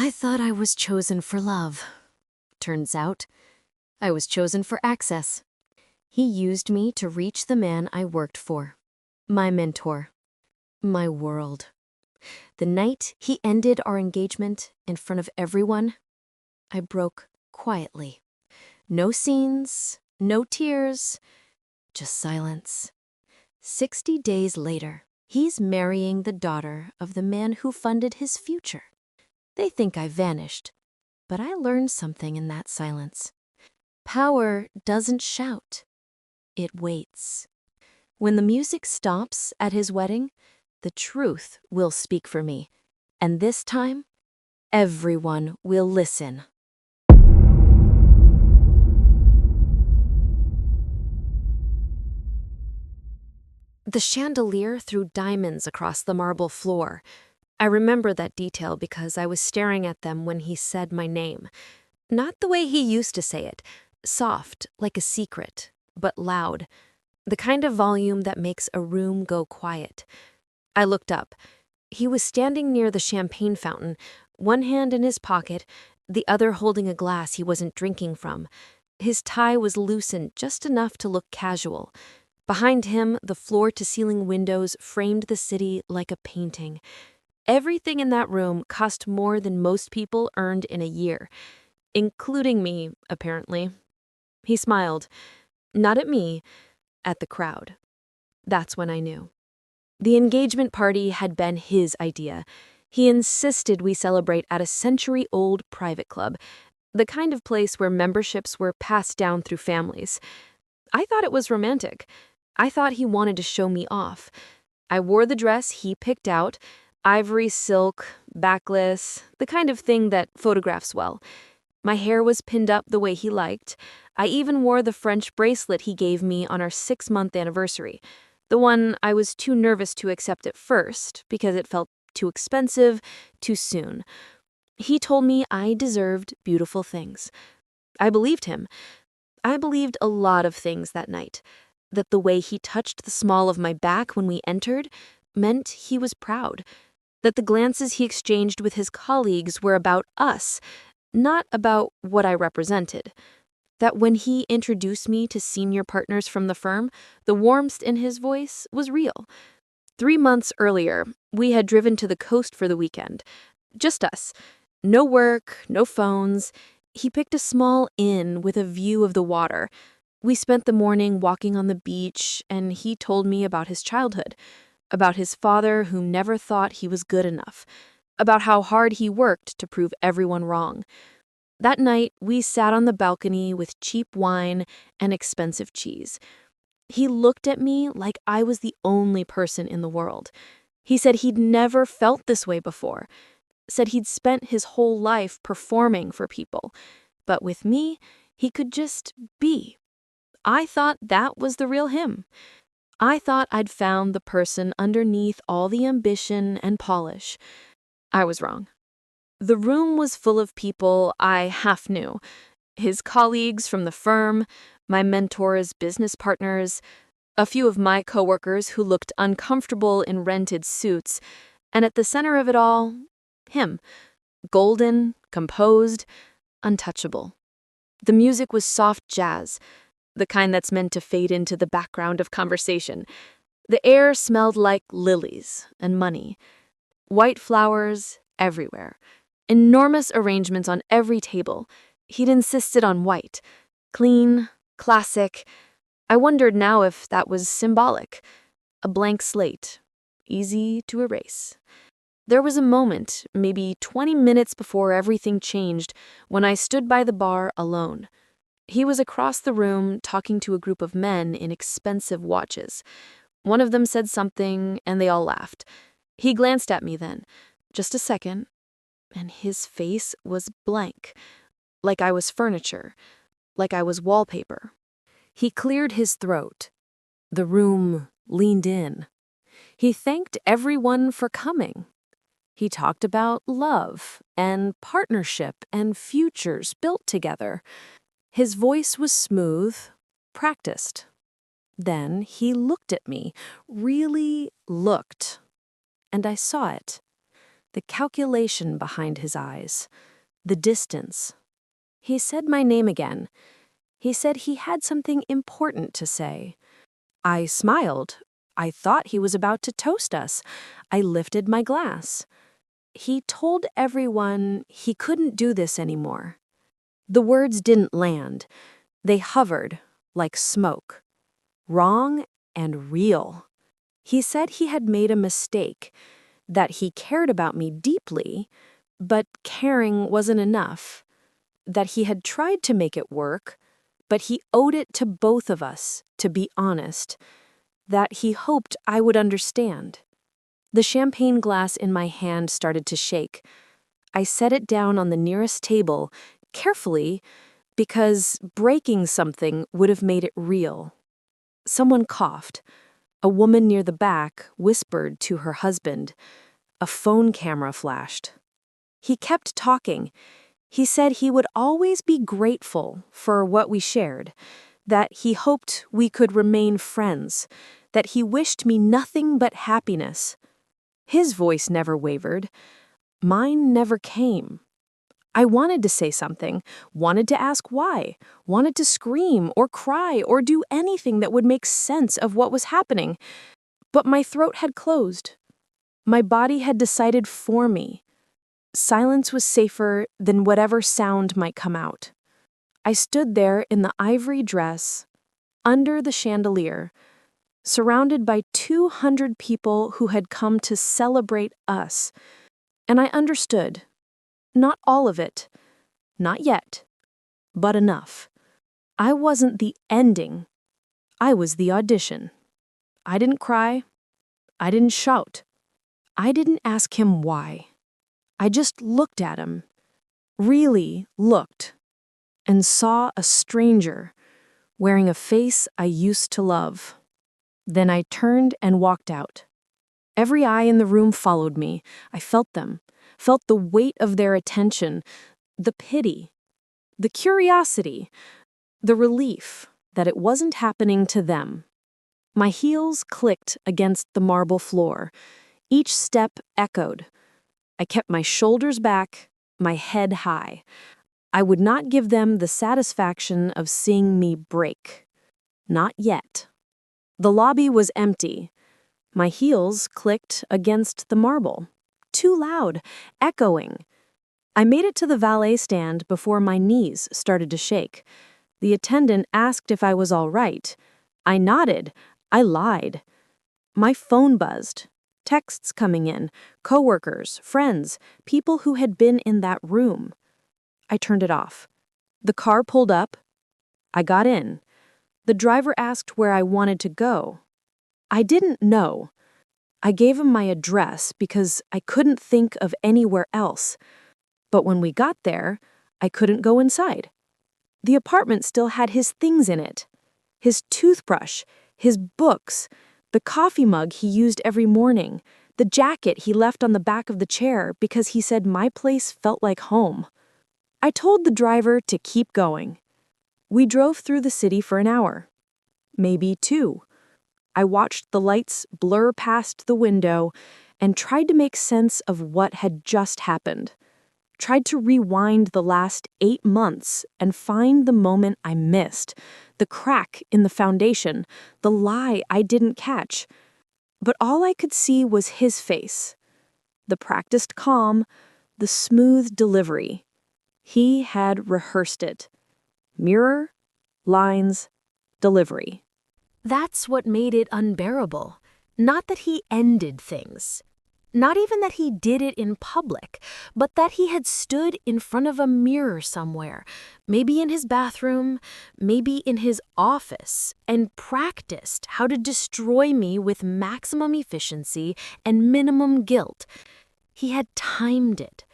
I thought I was chosen for love. Turns out, I was chosen for access. He used me to reach the man I worked for. My mentor. My world. The night he ended our engagement in front of everyone, I broke quietly. No scenes, no tears, just silence. 60 days later, he's marrying the daughter of the man who funded his future. They think I vanished, but I learned something in that silence. Power doesn't shout. It waits. When the music stops at his wedding, the truth will speak for me. And this time, everyone will listen. The chandelier threw diamonds across the marble floor. I remember that detail because I was staring at them when he said my name. Not the way he used to say it, soft, like a secret, but loud. The kind of volume that makes a room go quiet. I looked up. He was standing near the champagne fountain, one hand in his pocket, the other holding a glass he wasn't drinking from. His tie was loosened just enough to look casual. Behind him, the floor-to-ceiling windows framed the city like a painting. Everything in that room cost more than most people earned in a year, including me, apparently. He smiled. Not at me, at the crowd. That's when I knew. The engagement party had been his idea. He insisted we celebrate at a century-old private club, the kind of place where memberships were passed down through families. I thought it was romantic. I thought he wanted to show me off. I wore the dress he picked out, ivory silk, backless, the kind of thing that photographs well. My hair was pinned up the way he liked. I even wore the French bracelet he gave me on our 6-month anniversary, the one I was too nervous to accept at first because it felt too expensive, too soon. He told me I deserved beautiful things. I believed him. I believed a lot of things that night. That the way he touched the small of my back when we entered meant he was proud. That the glances he exchanged with his colleagues were about us, not about what I represented. That when he introduced me to senior partners from the firm, the warmth in his voice was real. 3 months earlier, we had driven to the coast for the weekend. Just us. No work, no phones. He picked a small inn with a view of the water. We spent the morning walking on the beach, and he told me about his childhood, about his father who never thought he was good enough, about how hard he worked to prove everyone wrong. That night, we sat on the balcony with cheap wine and expensive cheese. He looked at me like I was the only person in the world. He said he'd never felt this way before, said he'd spent his whole life performing for people, but with me, he could just be. I thought that was the real him. I thought I'd found the person underneath all the ambition and polish. I was wrong. The room was full of people I half knew. His colleagues from the firm, my mentor's business partners, a few of my coworkers who looked uncomfortable in rented suits, and at the center of it all, him. Golden, composed, untouchable. The music was soft jazz, the kind that's meant to fade into the background of conversation. The air smelled like lilies and money. White flowers everywhere. Enormous arrangements on every table. He'd insisted on white. Clean, classic. I wondered now if that was symbolic. A blank slate. Easy to erase. There was a moment, maybe 20 minutes before everything changed, when I stood by the bar alone. He was across the room talking to a group of men in expensive watches. One of them said something, and they all laughed. He glanced at me then, just a second, and his face was blank, like I was furniture, like I was wallpaper. He cleared his throat. The room leaned in. He thanked everyone for coming. He talked about love and partnership and futures built together. His voice was smooth, practiced. Then he looked at me, really looked, and I saw it. the calculation behind his eyes, the distance. He said my name again. He said he had something important to say. I smiled. I thought he was about to toast us. I lifted my glass. He told everyone he couldn't do this anymore. The words didn't land. They hovered like smoke. Wrong and real. He said he had made a mistake, that he cared about me deeply, but caring wasn't enough, that he had tried to make it work, but he owed it to both of us to be honest, that he hoped I would understand. The champagne glass in my hand started to shake. I set it down on the nearest table, carefully, because breaking something would have made it real. Someone coughed. A woman near the back whispered to her husband. A phone camera flashed. He kept talking. He said he would always be grateful for what we shared, that he hoped we could remain friends, that he wished me nothing but happiness. His voice never wavered. Mine never came. I wanted to say something, wanted to ask why, wanted to scream or cry or do anything that would make sense of what was happening. But my throat had closed. My body had decided for me. Silence was safer than whatever sound might come out. I stood there in the ivory dress, under the chandelier, surrounded by 200 people who had come to celebrate us. And I understood. Not all of it. Not yet. But enough. I wasn't the ending. I was the audition. I didn't cry. I didn't shout. I didn't ask him why. I just looked at him. Really looked. And saw a stranger wearing a face I used to love. Then I turned and walked out. Every eye in the room followed me. I felt them. Felt the weight of their attention, the pity, the curiosity, the relief that it wasn't happening to them. My heels clicked against the marble floor. Each step echoed. I kept my shoulders back, my head high. I would not give them the satisfaction of seeing me break. Not yet. The lobby was empty. My heels clicked against the marble. Too loud, echoing. I made it to the valet stand before my knees started to shake. The attendant asked if I was all right. I nodded. I lied. My phone buzzed. Texts coming in, coworkers, friends, people who had been in that room. I turned it off. The car pulled up. I got in. The driver asked where I wanted to go. I didn't know. I gave him my address because I couldn't think of anywhere else. But when we got there, I couldn't go inside. The apartment still had his things in it. His toothbrush, his books, the coffee mug he used every morning, the jacket he left on the back of the chair because he said my place felt like home. I told the driver to keep going. We drove through the city for an hour. Maybe 2. I watched the lights blur past the window and tried to make sense of what had just happened. Tried to rewind the last 8 months and find the moment I missed, the crack in the foundation, the lie I didn't catch. But all I could see was his face, the practiced calm, the smooth delivery. He had rehearsed it. Mirror, lines, delivery. That's what made it unbearable. Not that he ended things. Not even that he did it in public, but that he had stood in front of a mirror somewhere, maybe in his bathroom, maybe in his office, and practiced how to destroy me with maximum efficiency and minimum guilt. He had timed it,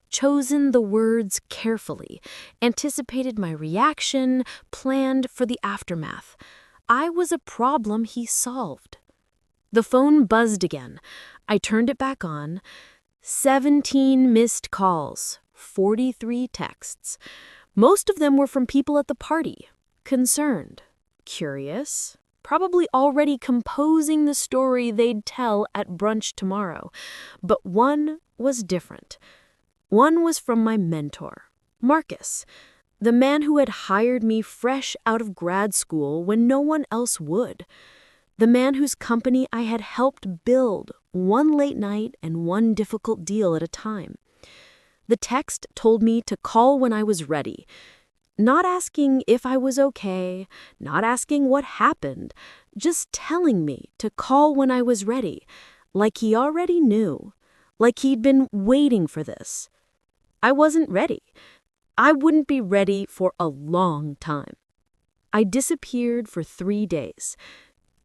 chosen the words carefully, anticipated my reaction, planned for the aftermath. I was a problem he solved. The phone buzzed again. I turned it back on. 17 missed calls, 43 texts. Most of them were from people at the party, concerned, curious, probably already composing the story they'd tell at brunch tomorrow. But one was different. One was from my mentor, Marcus, the man who had hired me fresh out of grad school when no one else would. The man whose company I had helped build, one late night and one difficult deal at a time. The text told me to call when I was ready, not asking if I was okay, not asking what happened, just telling me to call when I was ready, like he already knew, like he'd been waiting for this. I wasn't ready. I wouldn't be ready for a long time. I disappeared for 3 days.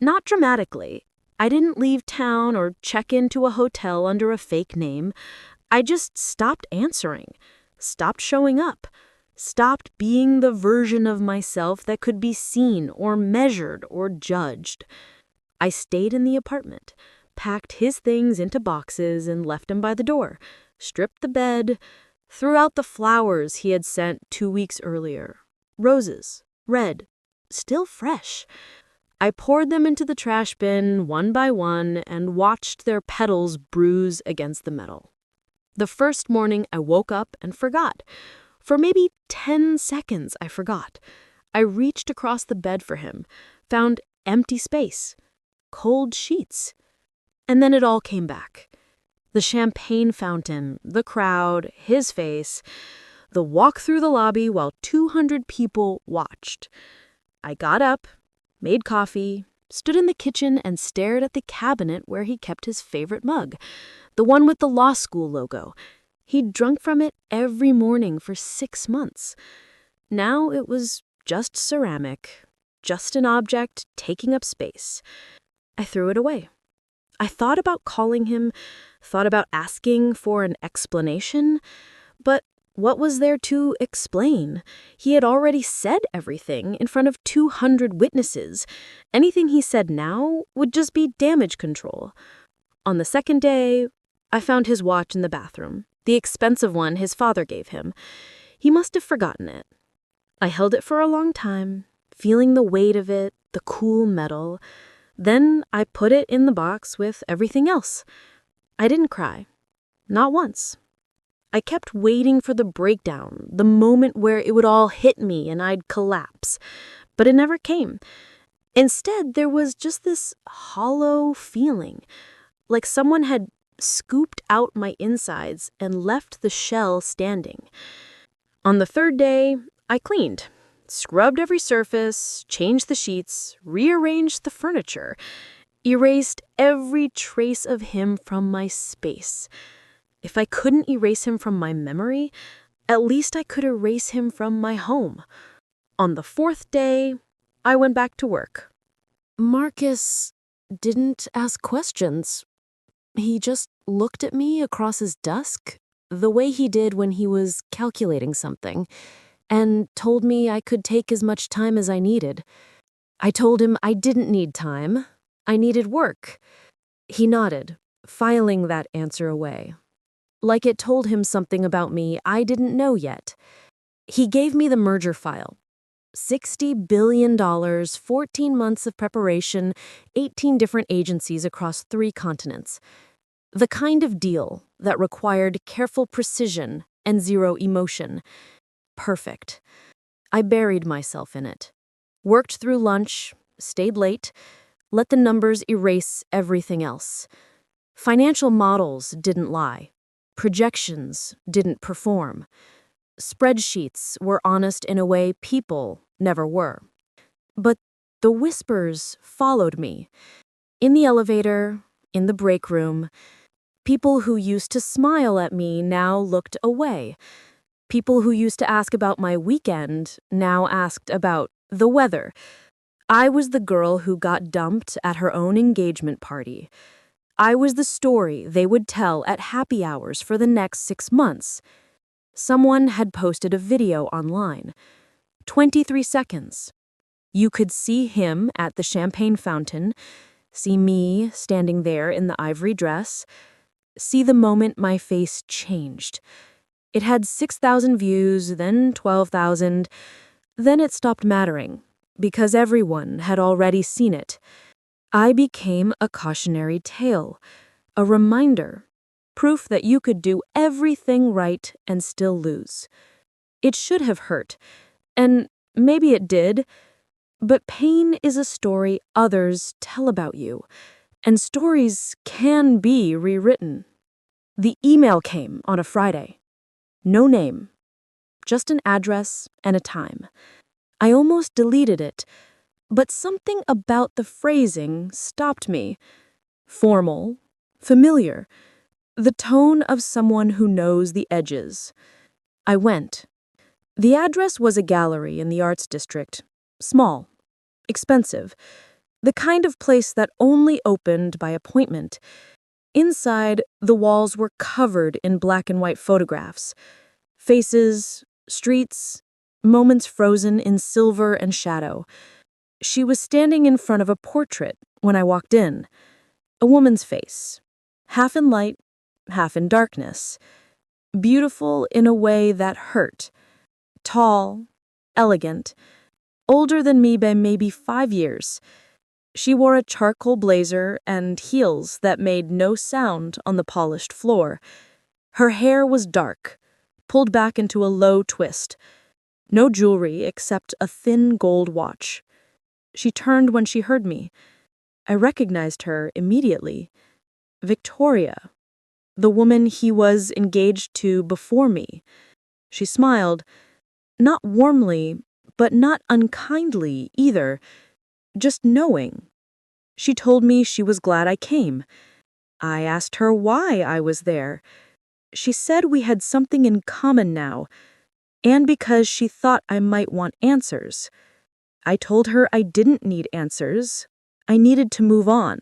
Not dramatically. I didn't leave town or check into a hotel under a fake name. I just stopped answering, stopped showing up, stopped being the version of myself that could be seen or measured or judged. I stayed in the apartment, packed his things into boxes and left him by the door, stripped the bed, threw out the flowers he had sent 2 weeks earlier. Roses, red, still fresh. I poured them into the trash bin one by one and watched their petals bruise against the metal. The first morning I woke up and forgot. For maybe 10 seconds I forgot. I reached across the bed for him, found empty space, cold sheets. And then it all came back. The champagne fountain, the crowd, his face, the walk through the lobby while 200 people watched. I got up, made coffee, stood in the kitchen and stared at the cabinet where he kept his favorite mug, the one with the law school logo. He'd drunk from it every morning for 6 months. Now it was just ceramic, just an object taking up space. I threw it away. I thought about calling him, thought about asking for an explanation, but what was there to explain? He had already said everything in front of 200 witnesses. Anything he said now would just be damage control. On the second day, I found his watch in the bathroom, the expensive one his father gave him. He must have forgotten it. I held it for a long time, feeling the weight of it, the cool metal. Then I put it in the box with everything else. I didn't cry. Not once. I kept waiting for the breakdown, the moment where it would all hit me and I'd collapse. But it never came. Instead, there was just this hollow feeling, like someone had scooped out my insides and left the shell standing. On the third day, I cleaned, scrubbed every surface, changed the sheets, rearranged the furniture, erased every trace of him from my space. If I couldn't erase him from my memory, at least I could erase him from my home. On the fourth day, I went back to work. Marcus didn't ask questions. He just looked at me across his desk, the way he did when he was calculating something, and told me I could take as much time as I needed. I told him I didn't need time. I needed work. He nodded, filing that answer away, like it told him something about me I didn't know yet. He gave me the merger file. $60 billion, 14 months of preparation, 18 different agencies across 3 continents. The kind of deal that required careful precision and zero emotion. Perfect. I buried myself in it. Worked through lunch, stayed late, let the numbers erase everything else. Financial models didn't lie. Projections didn't perform. Spreadsheets were honest in a way people never were. But the whispers followed me. In the elevator, in the break room, people who used to smile at me now looked away. People who used to ask about my weekend now asked about the weather. I was the girl who got dumped at her own engagement party. I was the story they would tell at happy hours for the next 6 months. Someone had posted a video online. 23 seconds. You could see him at the champagne fountain, see me standing there in the ivory dress, see the moment my face changed. It had 6,000 views, then 12,000. Then it stopped mattering, because everyone had already seen it. I became a cautionary tale, a reminder. Proof that you could do everything right and still lose. It should have hurt, and maybe it did, but pain is a story others tell about you, and stories can be rewritten. The email came on a Friday. No name, just an address and a time. I almost deleted it, but something about the phrasing stopped me. Formal, familiar, the tone of someone who knows the edges. I went. The address was a gallery in the arts district. Small, expensive, the kind of place that only opened by appointment. Inside, the walls were covered in black and white photographs. Faces, streets, moments frozen in silver and shadow. She was standing in front of a portrait when I walked in. A woman's face, half in light, half in darkness. Beautiful in a way that hurt. Tall, elegant, older than me by maybe 5 years. She wore a charcoal blazer and heels that made no sound on the polished floor. Her hair was dark, pulled back into a low twist. No jewelry except a thin gold watch. She turned when she heard me. I recognized her immediately. Victoria, the woman he was engaged to before me. She smiled, not warmly, but not unkindly either, just knowing. She told me she was glad I came. I asked her why I was there. She said we had something in common now, and because she thought I might want answers. I told her I didn't need answers. I needed to move on.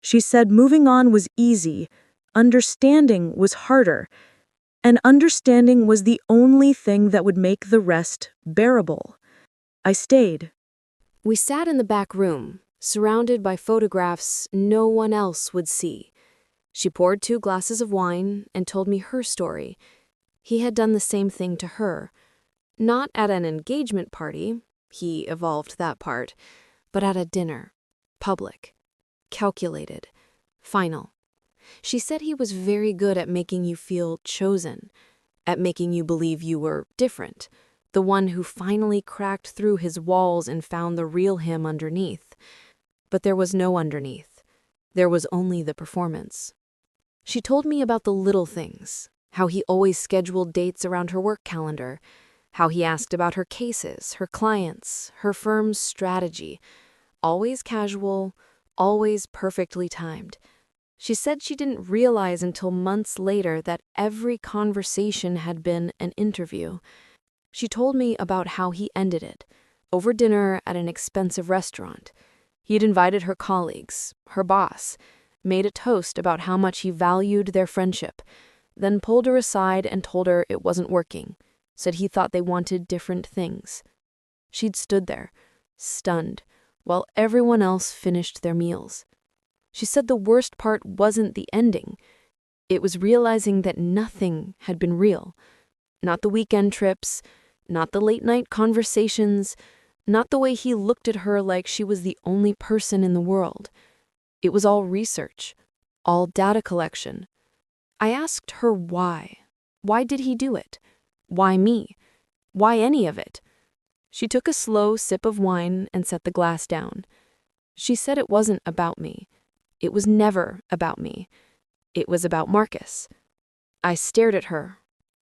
She said moving on was easy, understanding was harder, and understanding was the only thing that would make the rest bearable. I stayed. We sat in the back room, surrounded by photographs no one else would see. She poured 2 glasses of wine and told me her story. He had done the same thing to her. Not at an engagement party, he evolved that part, but at a dinner. Public. Calculated. Final. She said he was very good at making you feel chosen, at making you believe you were different, the one who finally cracked through his walls and found the real him underneath. But there was no underneath. There was only the performance. She told me about the little things, how he always scheduled dates around her work calendar, how he asked about her cases, her clients, her firm's strategy. Always casual, always perfectly timed. She said she didn't realize until months later that every conversation had been an interview. She told me about how he ended it, over dinner at an expensive restaurant. He had invited her colleagues, her boss, made a toast about how much he valued their friendship, then pulled her aside and told her it wasn't working, said he thought they wanted different things. She'd stood there, stunned, while everyone else finished their meals. She said the worst part wasn't the ending. It was realizing that nothing had been real. Not the weekend trips, not the late-night conversations, not the way he looked at her like she was the only person in the world. It was all research, all data collection. I asked her why. Why did he do it? Why me? Why any of it? She took a slow sip of wine and set the glass down. She said it wasn't about me. It was never about me. It was about Marcus. I stared at her.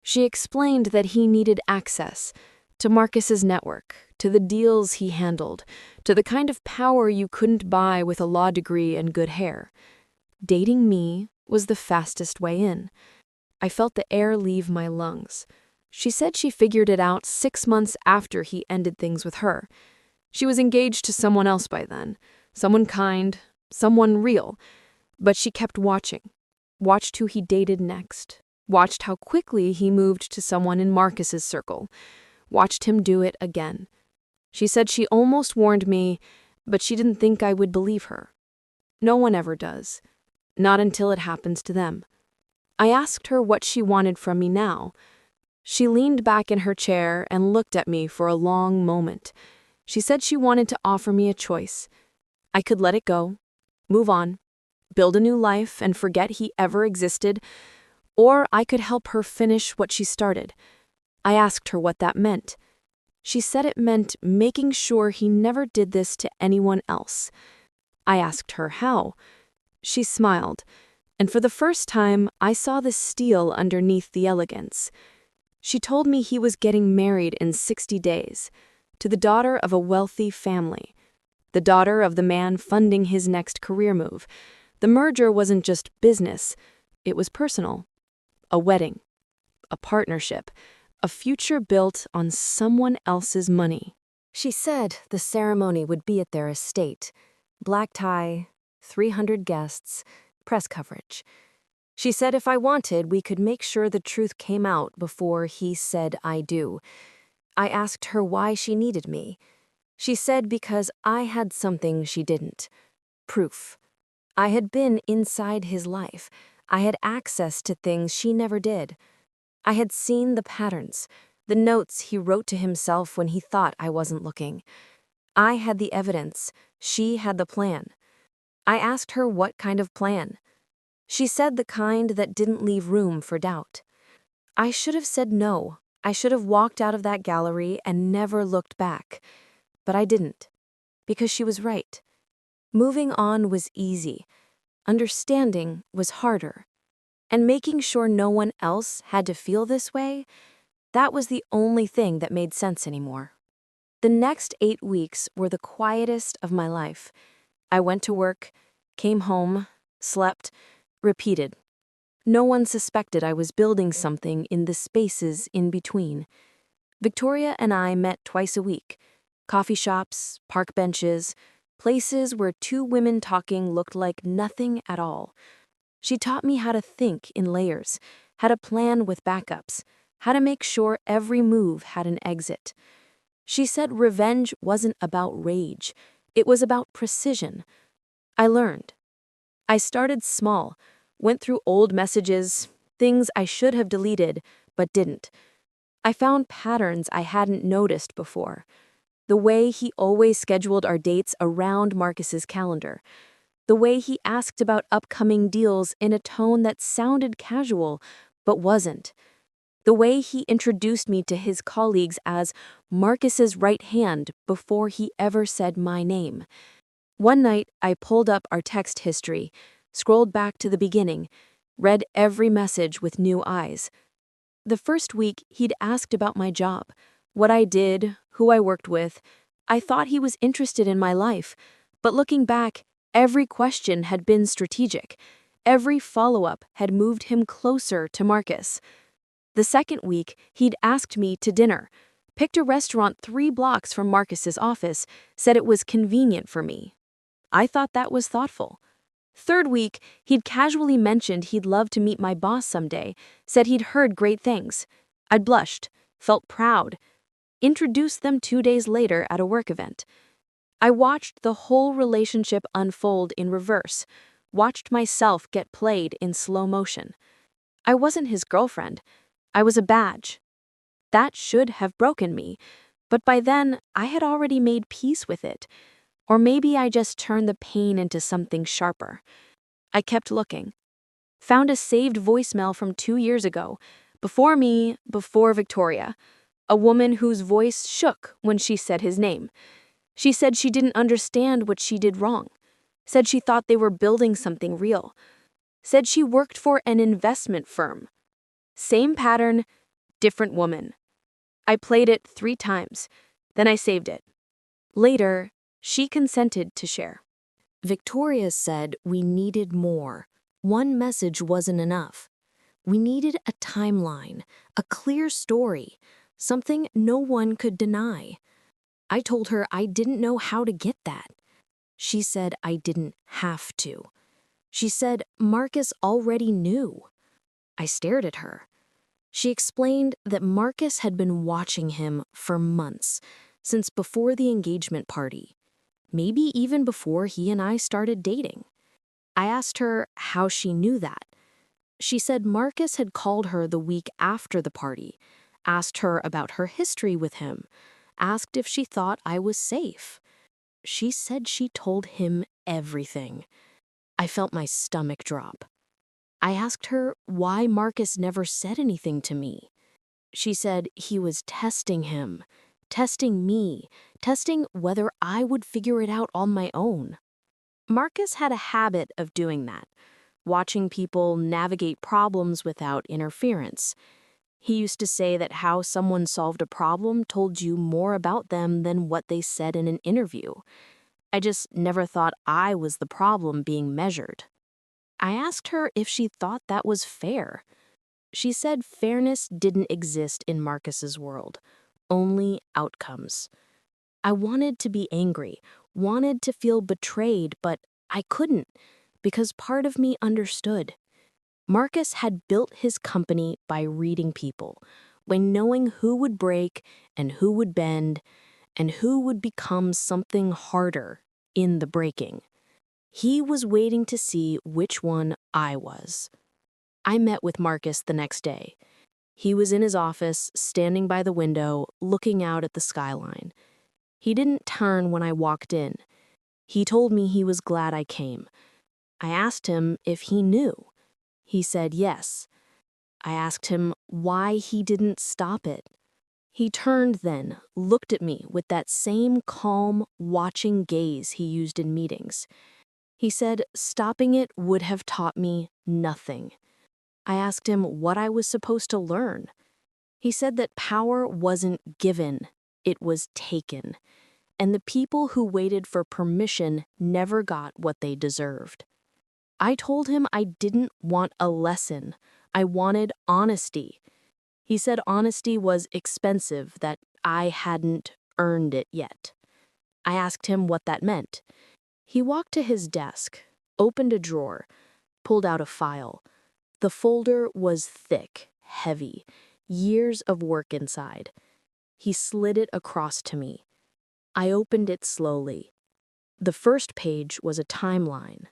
She explained that he needed access to Marcus's network, to the deals he handled, to the kind of power you couldn't buy with a law degree and good hair. Dating me was the fastest way in. I felt the air leave my lungs. She said she figured it out 6 months after he ended things with her. She was engaged to someone else by then, someone kind, someone real, but she kept watching, watched who he dated next, watched how quickly he moved to someone in Marcus's circle, watched him do it again. She said she almost warned me, but she didn't think I would believe her. No one ever does. Not until it happens to them. I asked her what she wanted from me now. She leaned back in her chair and looked at me for a long moment. She said she wanted to offer me a choice. I could let it go, move on, build a new life and forget he ever existed, or I could help her finish what she started. I asked her what that meant. She said it meant making sure he never did this to anyone else. I asked her how. She smiled, and for the first time, I saw the steel underneath the elegance. She told me he was getting married in 60 days, to the daughter of a wealthy family, the daughter of the man funding his next career move. The merger wasn't just business, it was personal. A wedding, a partnership, a future built on someone else's money. She said the ceremony would be at their estate. Black tie, 300 guests, press coverage. She said if I wanted, we could make sure the truth came out before he said I do. I asked her why she needed me. She said because I had something she didn't. Proof. I had been inside his life. I had access to things she never did. I had seen the patterns, the notes he wrote to himself when he thought I wasn't looking. I had the evidence. She had the plan. I asked her what kind of plan. She said the kind that didn't leave room for doubt. I should have said no. I should have walked out of that gallery and never looked back. But I didn't, because she was right. Moving on was easy. Understanding was harder. And making sure no one else had to feel this way, that was the only thing that made sense anymore. The next 8 weeks were the quietest of my life. I went to work, came home, slept, repeated. No one suspected I was building something in the spaces in between. Victoria and I met twice a week. Coffee shops, park benches, places where two women talking looked like nothing at all. She taught me how to think in layers, how to plan with backups, how to make sure every move had an exit. She said revenge wasn't about rage, it was about precision. I learned. I started small, went through old messages, things I should have deleted, but didn't. I found patterns I hadn't noticed before. The way he always scheduled our dates around Marcus's calendar. The way he asked about upcoming deals in a tone that sounded casual, but wasn't. The way he introduced me to his colleagues as Marcus's right hand before he ever said my name. One night, I pulled up our text history, scrolled back to the beginning, read every message with new eyes. The first week, he'd asked about my job, what I did, who I worked with. I thought he was interested in my life, but looking back, every question had been strategic. Every follow-up had moved him closer to Marcus. The second week, he'd asked me to dinner, picked a restaurant 3 blocks from Marcus's office, said it was convenient for me. I thought that was thoughtful. Third week, he'd casually mentioned he'd love to meet my boss someday, said he'd heard great things. I'd blushed, felt proud, introduced them 2 days later at a work event. I watched the whole relationship unfold in reverse, watched myself get played in slow motion. I wasn't his girlfriend. I was a badge. That should have broken me, but by then I had already made peace with it. Or maybe I just turned the pain into something sharper. I kept looking. Found a saved voicemail from 2 years ago, before me, before Victoria, a woman whose voice shook when she said his name. She said she didn't understand what she did wrong. Said she thought they were building something real. Said she worked for an investment firm. Same pattern, different woman. I played it 3 times, then I saved it. Later, she consented to share. Victoria said we needed more. One message wasn't enough. We needed a timeline, a clear story, something no one could deny. I told her I didn't know how to get that. She said I didn't have to. She said Marcus already knew. I stared at her. She explained that Marcus had been watching him for months, since before the engagement party, maybe even before he and I started dating. I asked her how she knew that. She said Marcus had called her the week after the party, asked her about her history with him, asked if she thought I was safe. She said she told him everything. I felt my stomach drop. I asked her why Marcus never said anything to me. She said he was testing him, testing me, testing whether I would figure it out on my own. Marcus had a habit of doing that, watching people navigate problems without interference. He used to say that how someone solved a problem told you more about them than what they said in an interview. I just never thought I was the problem being measured. I asked her if she thought that was fair. She said fairness didn't exist in Marcus's world, only outcomes. I wanted to be angry, wanted to feel betrayed, but I couldn't because part of me understood. Marcus had built his company by reading people, by knowing who would break and who would bend and who would become something harder in the breaking. He was waiting to see which one I was. I met with Marcus the next day. He was in his office, standing by the window, looking out at the skyline. He didn't turn when I walked in. He told me he was glad I came. I asked him if he knew. He said yes. I asked him why he didn't stop it. He turned then, looked at me with that same calm, watching gaze he used in meetings. He said stopping it would have taught me nothing. I asked him what I was supposed to learn. He said that power wasn't given, it was taken, and the people who waited for permission never got what they deserved. I told him I didn't want a lesson. I wanted honesty. He said honesty was expensive, that I hadn't earned it yet. I asked him what that meant. He walked to his desk, opened a drawer, pulled out a file. The folder was thick, heavy, years of work inside. He slid it across to me. I opened it slowly. The first page was a timeline.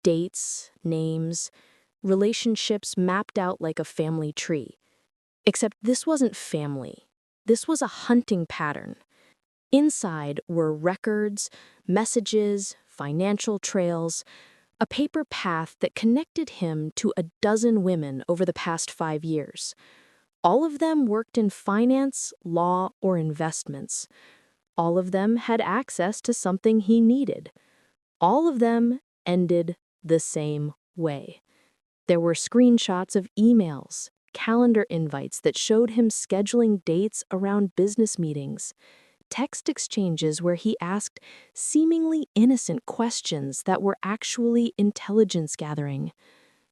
Dates, names, relationships mapped out like a family tree. Except this wasn't family. This was a hunting pattern. Inside were records, messages, financial trails, a paper path that connected him to a dozen women over the past 5 years. All of them worked in finance, law, or investments. All of them had access to something he needed. All of them ended the same way. There were screenshots of emails, calendar invites that showed him scheduling dates around business meetings, text exchanges where he asked seemingly innocent questions that were actually intelligence gathering,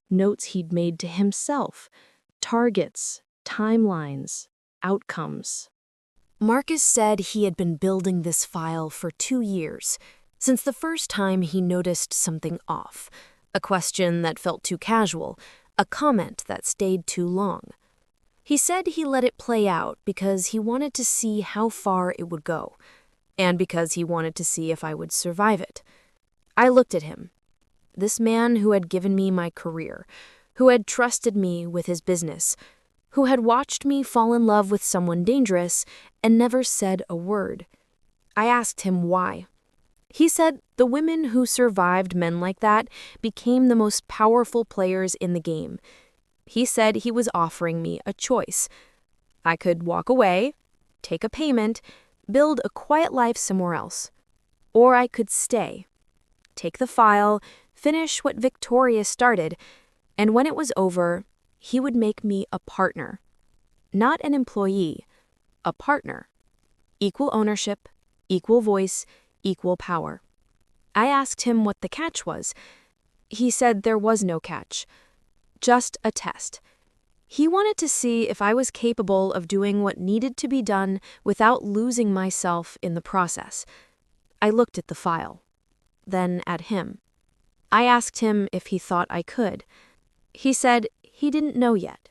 notes he'd made to himself, targets, timelines, outcomes. Marcus said he had been building this file for 2 years, since the first time he noticed something off, a question that felt too casual, a comment that stayed too long. He said he let it play out because he wanted to see how far it would go, and because he wanted to see if I would survive it. I looked at him, this man who had given me my career, who had trusted me with his business, who had watched me fall in love with someone dangerous and never said a word. I asked him why. He said the women who survived men like that became the most powerful players in the game. He said he was offering me a choice. I could walk away, take a payment, build a quiet life somewhere else. Or I could stay, take the file, finish what Victoria started, and when it was over, he would make me a partner. Not an employee, a partner. Equal ownership, equal voice, equal power. I asked him what the catch was. He said there was no catch, just a test. He wanted to see if I was capable of doing what needed to be done without losing myself in the process. I looked at the file, then at him. I asked him if he thought I could. He said he didn't know yet,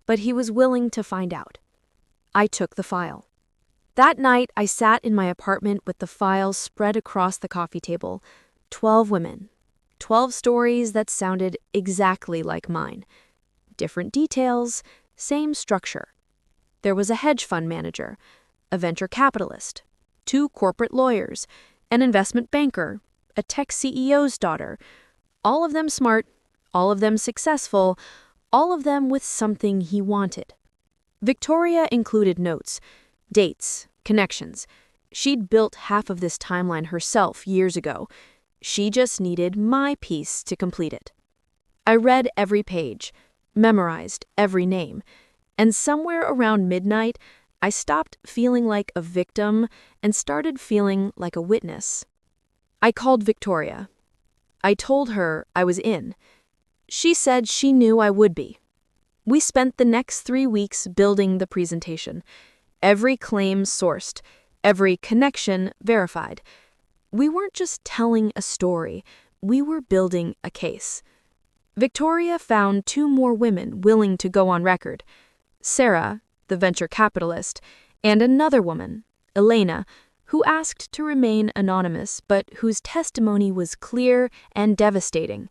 but he was willing to find out. I took the file. That night, I sat in my apartment with the files spread across the coffee table. 12 women. 12 stories that sounded exactly like mine. Different details, same structure. There was a hedge fund manager, a venture capitalist, 2 corporate lawyers, an investment banker, a tech CEO's daughter, All of them smart, all of them successful, all of them with something he wanted. Victoria included notes, dates, connections. She'd built half of this timeline herself years ago. She just needed my piece to complete it. I read every page, memorized every name, and somewhere around midnight, I stopped feeling like a victim and started feeling like a witness. I called Victoria. I told her I was in. She said she knew I would be. We spent the next 3 weeks building the presentation. Every claim sourced, every connection verified. We weren't just telling a story, we were building a case. Victoria found 2 more women willing to go on record. Sarah, the venture capitalist, and another woman, Elena, who asked to remain anonymous but whose testimony was clear and devastating.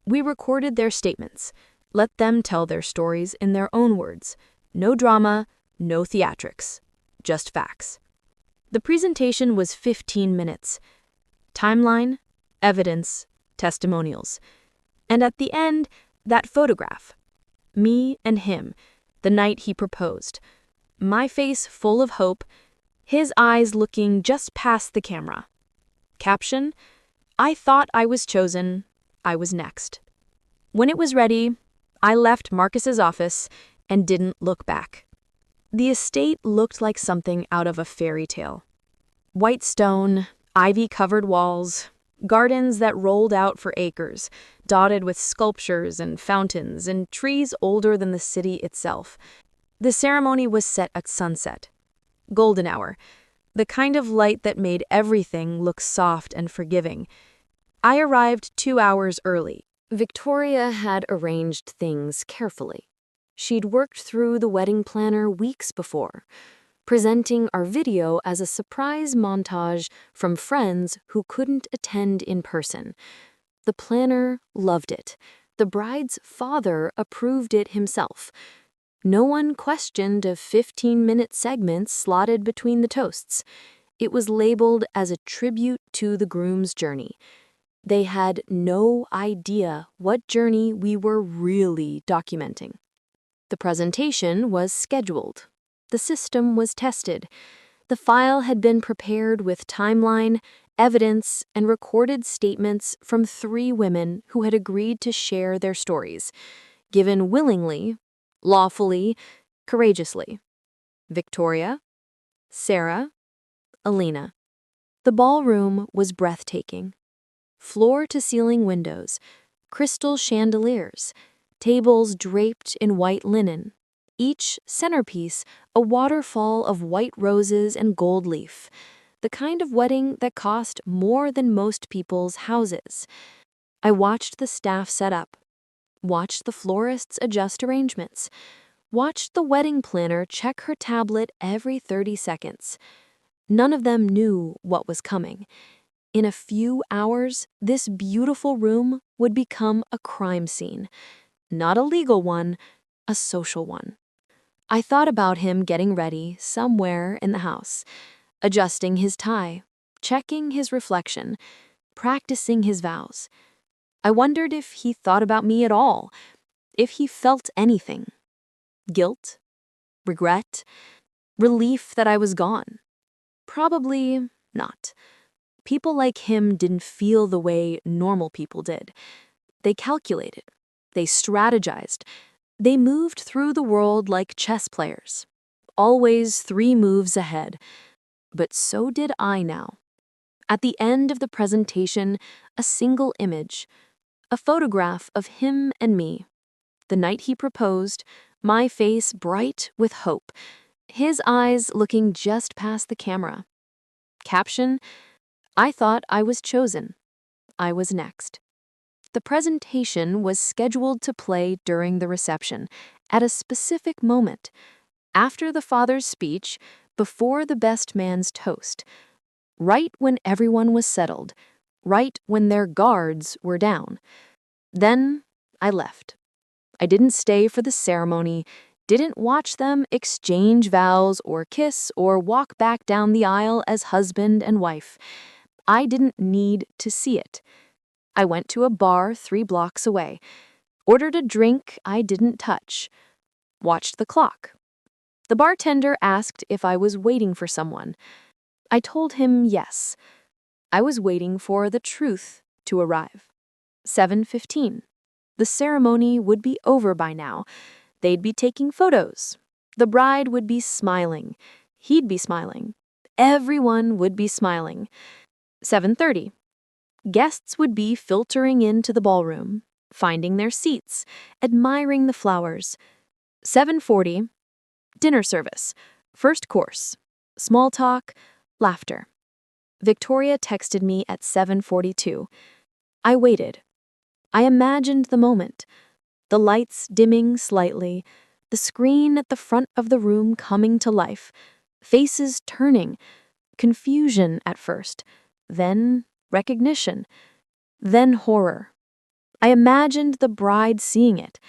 We recorded their statements. Let them tell their stories in their own words. No drama, no theatrics, just facts. The presentation was 15 minutes. Timeline, evidence, testimonials. And at the end, that photograph. Me and him, the night he proposed. My face full of hope, his eyes looking just past the camera. Caption: I thought I was chosen, I was next. When it was ready, I left Marcus's office and didn't look back. The estate looked like something out of a fairy tale. White stone, ivy-covered walls, gardens that rolled out for acres, dotted with sculptures and fountains and trees older than the city itself. The ceremony was set at sunset. Golden hour, the kind of light that made everything look soft and forgiving. I arrived 2 hours early. Victoria had arranged things carefully. She'd worked through the wedding planner weeks before, presenting our video as a surprise montage from friends who couldn't attend in person. The planner loved it. The bride's father approved it himself. No one questioned a 15-minute segment slotted between the toasts. It was labeled as a tribute to the groom's journey. They had no idea what journey we were really documenting. The presentation was scheduled. The system was tested. The file had been prepared with timeline, evidence, and recorded statements from 3 women who had agreed to share their stories, given willingly, lawfully, courageously. Victoria, Sarah, Alina. The ballroom was breathtaking. Floor-to-ceiling windows, crystal chandeliers, tables draped in white linen, each centerpiece a waterfall of white roses and gold leaf, the kind of wedding that cost more than most people's houses. I watched the staff set up, watched the florists adjust arrangements, watched the wedding planner check her tablet every 30 seconds. None of them knew what was coming. In a few hours, this beautiful room would become a crime scene. Not a legal one, a social one. I thought about him getting ready somewhere in the house, adjusting his tie, checking his reflection, practicing his vows. I wondered if he thought about me at all, if he felt anything. Guilt? Regret? Relief that I was gone? Probably not. People like him didn't feel the way normal people did. They calculated. They strategized. They moved through the world like chess players, always 3 moves ahead. But so did I now. At the end of the presentation, a single image, a photograph of him and me. The night he proposed, my face bright with hope, his eyes looking just past the camera. Caption: I thought I was chosen. I was next. The presentation was scheduled to play during the reception, at a specific moment, after the father's speech, before the best man's toast, right when everyone was settled, right when their guards were down. Then I left. I didn't stay for the ceremony, didn't watch them exchange vows or kiss or walk back down the aisle as husband and wife. I didn't need to see it. I went to a bar 3 blocks away, ordered a drink I didn't touch, watched the clock. The bartender asked if I was waiting for someone. I told him yes. I was waiting for the truth to arrive. 7:15. The ceremony would be over by now. They'd be taking photos. The bride would be smiling. He'd be smiling. Everyone would be smiling. 7:30. Guests would be filtering into the ballroom, finding their seats, admiring the flowers. 7:40. Dinner service. First course. Small talk, laughter. Victoria texted me at 7:42. I waited. I imagined the moment. The lights dimming slightly, the screen at the front of the room coming to life, faces turning, confusion at first, then recognition, then horror. I imagined the bride seeing it,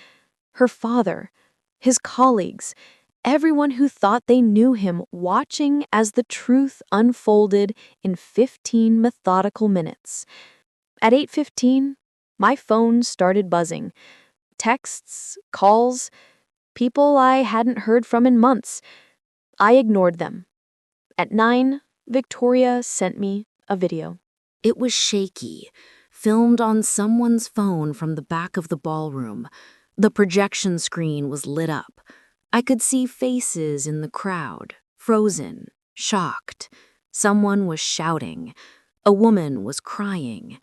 her father, his colleagues, everyone who thought they knew him watching as the truth unfolded in 15 methodical minutes. At 8:15, my phone started buzzing. Texts, calls, people I hadn't heard from in months. I ignored them. At 9, Victoria sent me a video. It was shaky, filmed on someone's phone from the back of the ballroom. The projection screen was lit up. I could see faces in the crowd, frozen, shocked. Someone was shouting. A woman was crying.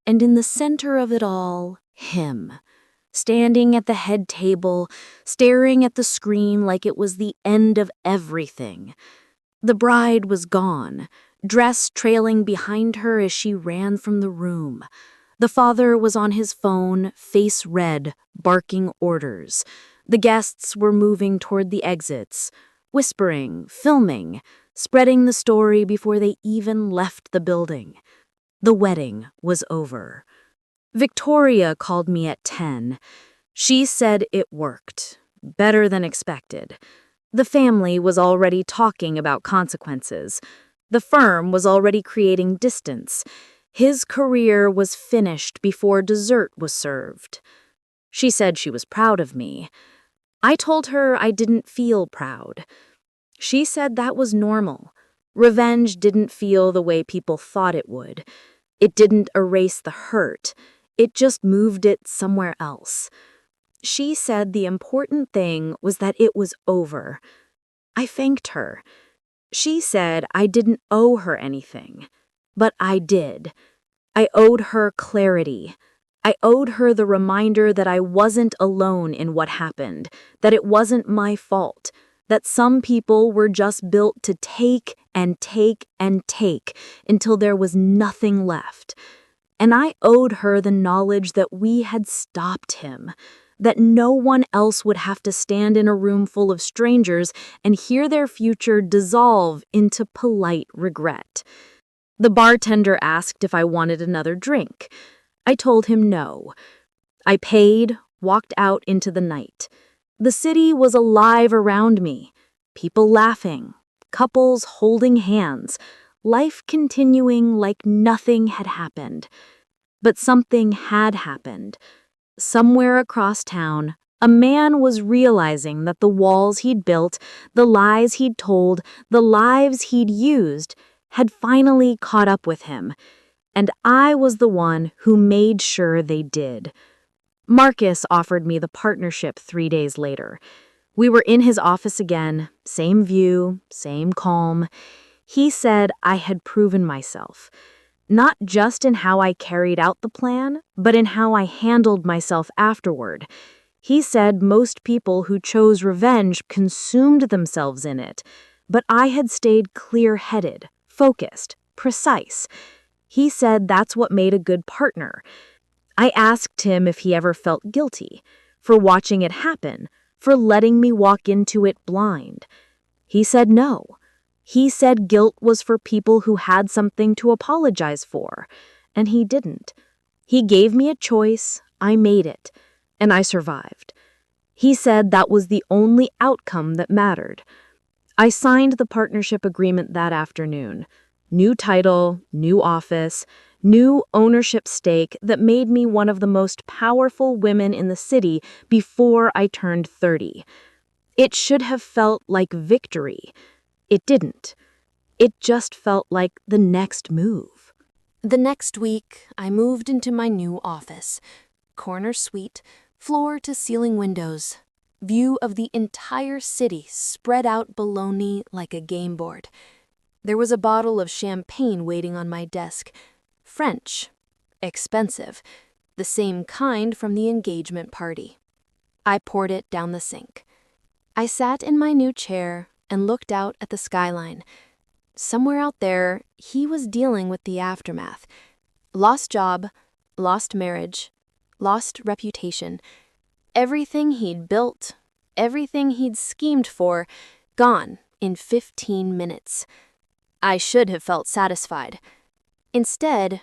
And in the center of it all, him. Standing at the head table, staring at the screen like it was the end of everything. The bride was gone, dress trailing behind her as she ran from the room. The father was on his phone, face red, barking orders. The guests were moving toward the exits, whispering, filming, spreading the story before they even left the building. The wedding was over. Victoria called me at 10. She said it worked, better than expected. The family was already talking about consequences. The firm was already creating distance. His career was finished before dessert was served. She said she was proud of me. I told her I didn't feel proud. She said that was normal. Revenge didn't feel the way people thought it would. It didn't erase the hurt. It just moved it somewhere else. She said the important thing was that it was over. I thanked her. She said I didn't owe her anything, but I did. I owed her clarity. I owed her the reminder that I wasn't alone in what happened, that it wasn't my fault, that some people were just built to take and take and take until there was nothing left. And I owed her the knowledge that we had stopped him, that no one else would have to stand in a room full of strangers and hear their future dissolve into polite regret. The bartender asked if I wanted another drink. I told him no. I paid, walked out into the night. The city was alive around me. People laughing, couples holding hands, life continuing like nothing had happened. But something had happened. Somewhere across town, a man was realizing that the walls he'd built, the lies he'd told, the lives he'd used, had finally caught up with him. And I was the one who made sure they did. Marcus offered me the partnership 3 days later. We were in his office again, same view, same calm. He said I had proven myself. Not just in how I carried out the plan, but in how I handled myself afterward. He said most people who chose revenge consumed themselves in it, but I had stayed clear-headed, focused, precise. He said that's what made a good partner. I asked him if he ever felt guilty, for watching it happen, for letting me walk into it blind. He said no. He said guilt was for people who had something to apologize for, and he didn't. He gave me a choice, I made it, and I survived. He said that was the only outcome that mattered. I signed the partnership agreement that afternoon. New title, new office, new ownership stake that made me one of the most powerful women in the city before I turned 30. It should have felt like victory. It didn't. It just felt like the next move. The next week, I moved into my new office. Corner suite, floor-to-ceiling windows. View of the entire city spread out below me like a game board. There was a bottle of champagne waiting on my desk. French. Expensive. The same kind from the engagement party. I poured it down the sink. I sat in my new chair and looked out at the skyline. Somewhere out there, he was dealing with the aftermath. Lost job, lost marriage, lost reputation. Everything he'd built, everything he'd schemed for, gone in 15 minutes. I should have felt satisfied. Instead,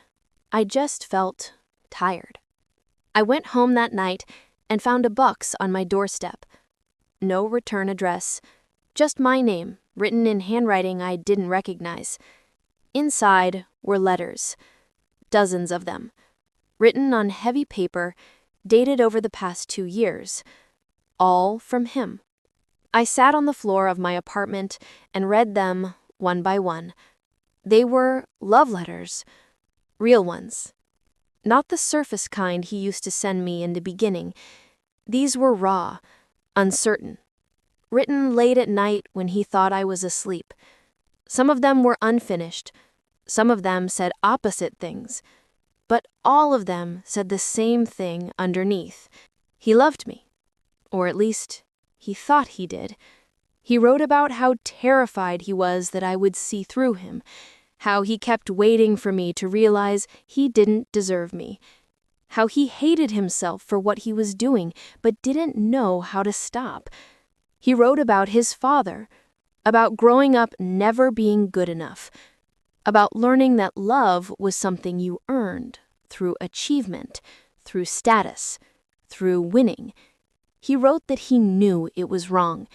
I just felt tired. I went home that night and found a box on my doorstep. No return address, just my name, written in handwriting I didn't recognize. Inside were letters, dozens of them, written on heavy paper, dated over the past 2 years, all from him. I sat on the floor of my apartment and read them one by one. They were love letters, real ones. Not the surface kind he used to send me in the beginning. These were raw, uncertain, written late at night when he thought I was asleep. Some of them were unfinished. Some of them said opposite things. But all of them said the same thing underneath. He loved me. Or at least, he thought he did. He wrote about how terrified he was that I would see through him, how he kept waiting for me to realize he didn't deserve me, how he hated himself for what he was doing but didn't know how to stop. He wrote about his father, about growing up never being good enough, about learning that love was something you earned through achievement, through status, through winning. He wrote that he knew it was wrong,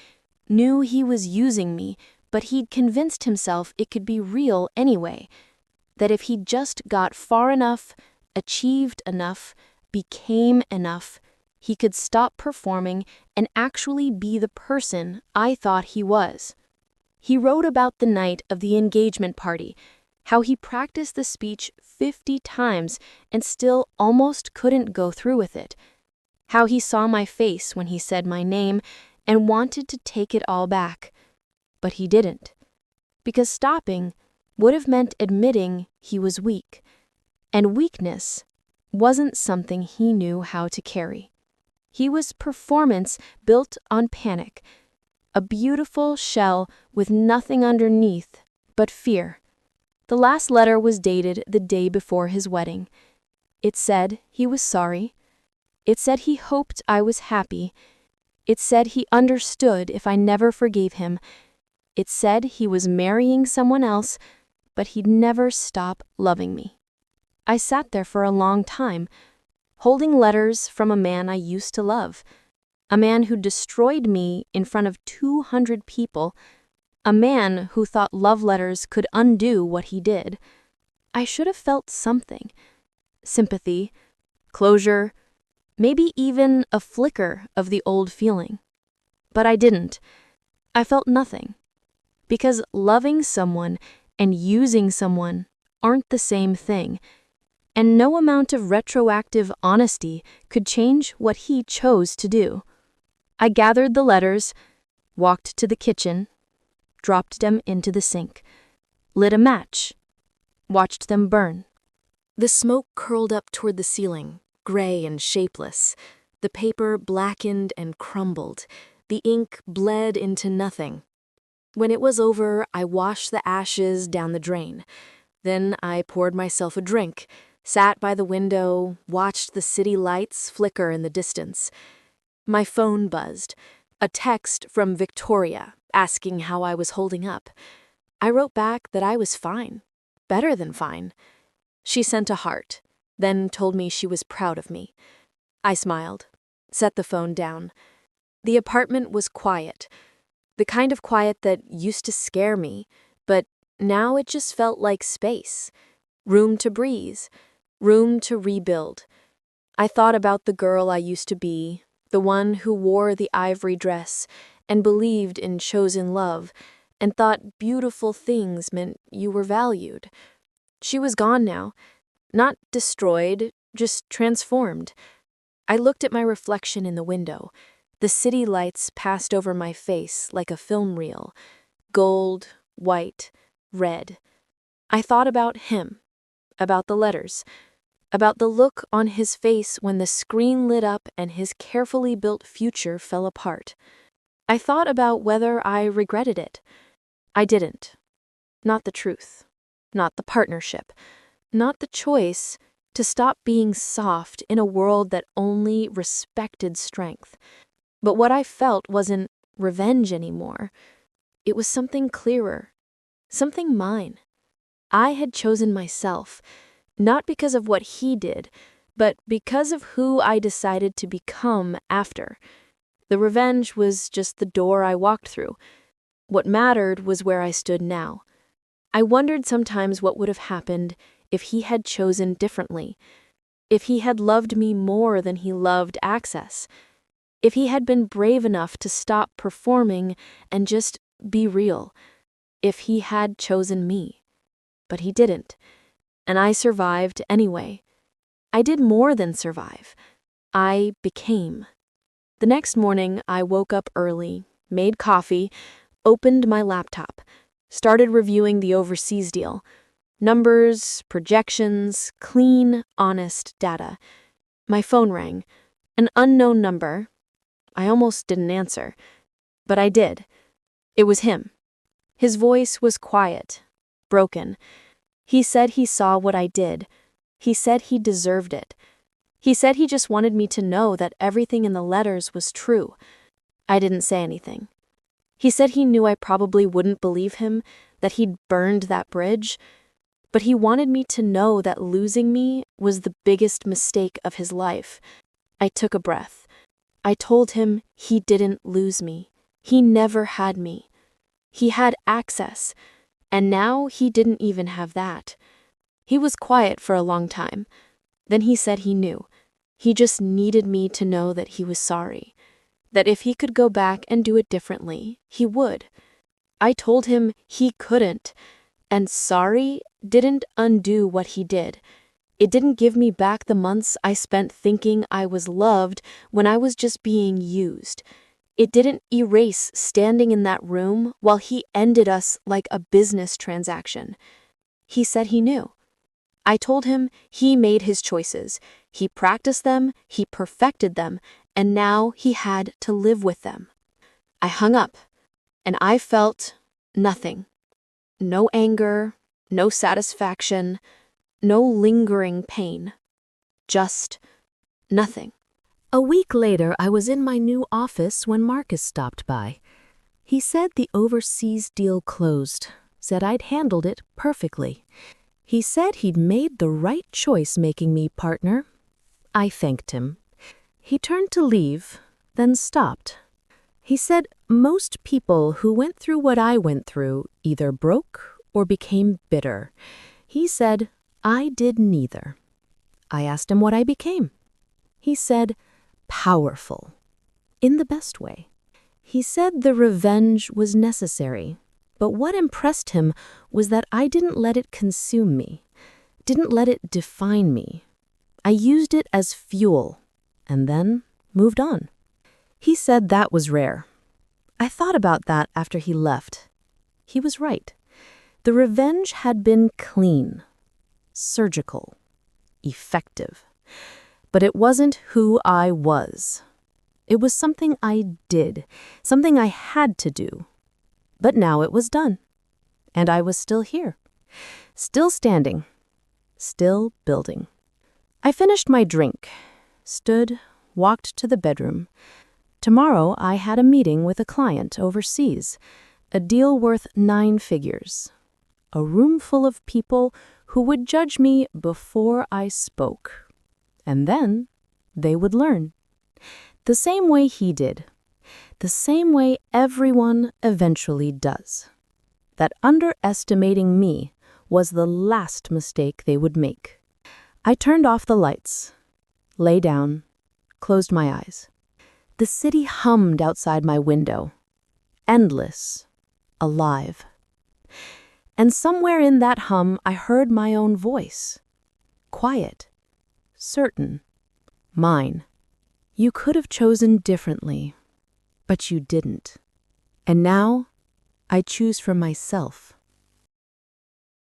knew he was using me, but he'd convinced himself it could be real anyway, that if he just got far enough, achieved enough, became enough, he could stop performing and actually be the person I thought he was. He wrote about the night of the engagement party, how he practiced the speech 50 times and still almost couldn't go through with it, how he saw my face when he said my name and wanted to take it all back, but he didn't, because stopping would have meant admitting he was weak, and weakness wasn't something he knew how to carry. He was performance built on panic, a beautiful shell with nothing underneath but fear. The last letter was dated the day before his wedding. It said he was sorry. It said he hoped I was happy. It said he understood if I never forgave him. It said he was marrying someone else, but he'd never stop loving me. I sat there for a long time, holding letters from a man I used to love, a man who destroyed me in front of 200 people, a man who thought love letters could undo what he did. I should have felt something. Sympathy, closure, maybe even a flicker of the old feeling. But I didn't. I felt nothing. Because loving someone and using someone aren't the same thing, and no amount of retroactive honesty could change what he chose to do. I gathered the letters, walked to the kitchen, dropped them into the sink, lit a match, watched them burn. The smoke curled up toward the ceiling, gray and shapeless. The paper blackened and crumbled. The ink bled into nothing. When it was over, I washed the ashes down the drain. Then I poured myself a drink, sat by the window, watched the city lights flicker in the distance. My phone buzzed. A text from Victoria asking how I was holding up. I wrote back that I was fine, better than fine. She sent a heart, then told me she was proud of me. I smiled, set the phone down. The apartment was quiet, the kind of quiet that used to scare me, but now it just felt like space. Room to breathe, room to rebuild. I thought about the girl I used to be, the one who wore the ivory dress and believed in chosen love and thought beautiful things meant you were valued. She was gone now, not destroyed, just transformed. I looked at my reflection in the window. The city lights passed over my face like a film reel. Gold, white, red. I thought about him, about the letters, about the look on his face when the screen lit up and his carefully built future fell apart. I thought about whether I regretted it. I didn't. Not the truth. Not the partnership. Not the choice to stop being soft in a world that only respected strength. But what I felt wasn't revenge anymore. It was something clearer, something mine. I had chosen myself, not because of what he did, but because of who I decided to become after. The revenge was just the door I walked through. What mattered was where I stood now. I wondered sometimes what would have happened if he had chosen differently, if he had loved me more than he loved access, if he had been brave enough to stop performing and just be real, if he had chosen me. But he didn't, and I survived anyway. I did more than survive. I became. The next morning, I woke up early, made coffee, opened my laptop, started reviewing the overseas deal. Numbers, projections, clean, honest data. My phone rang. An unknown number. I almost didn't answer, but I did. It was him. His voice was quiet, broken. He said he saw what I did. He said he deserved it. He said he just wanted me to know that everything in the letters was true. I didn't say anything. He said he knew I probably wouldn't believe him, that he'd burned that bridge, but he wanted me to know that losing me was the biggest mistake of his life. I took a breath. I told him he didn't lose me. He never had me. He had access, and now he didn't even have that. He was quiet for a long time. Then he said he knew. He just needed me to know that he was sorry, that if he could go back and do it differently, he would. I told him he couldn't, and sorry didn't undo what he did. It didn't give me back the months I spent thinking I was loved when I was just being used. It didn't erase standing in that room while he ended us like a business transaction. He said he knew. I told him he made his choices. He practiced them, he perfected them, and now he had to live with them. I hung up, and I felt nothing. No anger, no satisfaction, no lingering pain. Just nothing. A week later, I was in my new office when Marcus stopped by. He said the overseas deal closed, said I'd handled it perfectly. He said he'd made the right choice making me partner. I thanked him. He turned to leave, then stopped. He said most people who went through what I went through either broke or became bitter. He said I did neither. I asked him what I became. He said powerful, in the best way. He said the revenge was necessary, but what impressed him was that I didn't let it consume me, didn't let it define me. I used it as fuel, and then moved on. He said that was rare. I thought about that after he left. He was right. The revenge had been clean, surgical, effective. But it wasn't who I was. It was something I did, something I had to do. But now it was done. And I was still here, still standing, still building. I finished my drink, stood, walked to the bedroom. Tomorrow I had a meeting with a client overseas, a deal worth 9 figures. A room full of people who would judge me before I spoke. And then they would learn. The same way he did. The same way everyone eventually does. That underestimating me was the last mistake they would make. I turned off the lights, lay down, closed my eyes. The city hummed outside my window, endless, alive. And somewhere in that hum, I heard my own voice. Quiet, certain, mine. You could have chosen differently, but you didn't. And now, I choose for myself.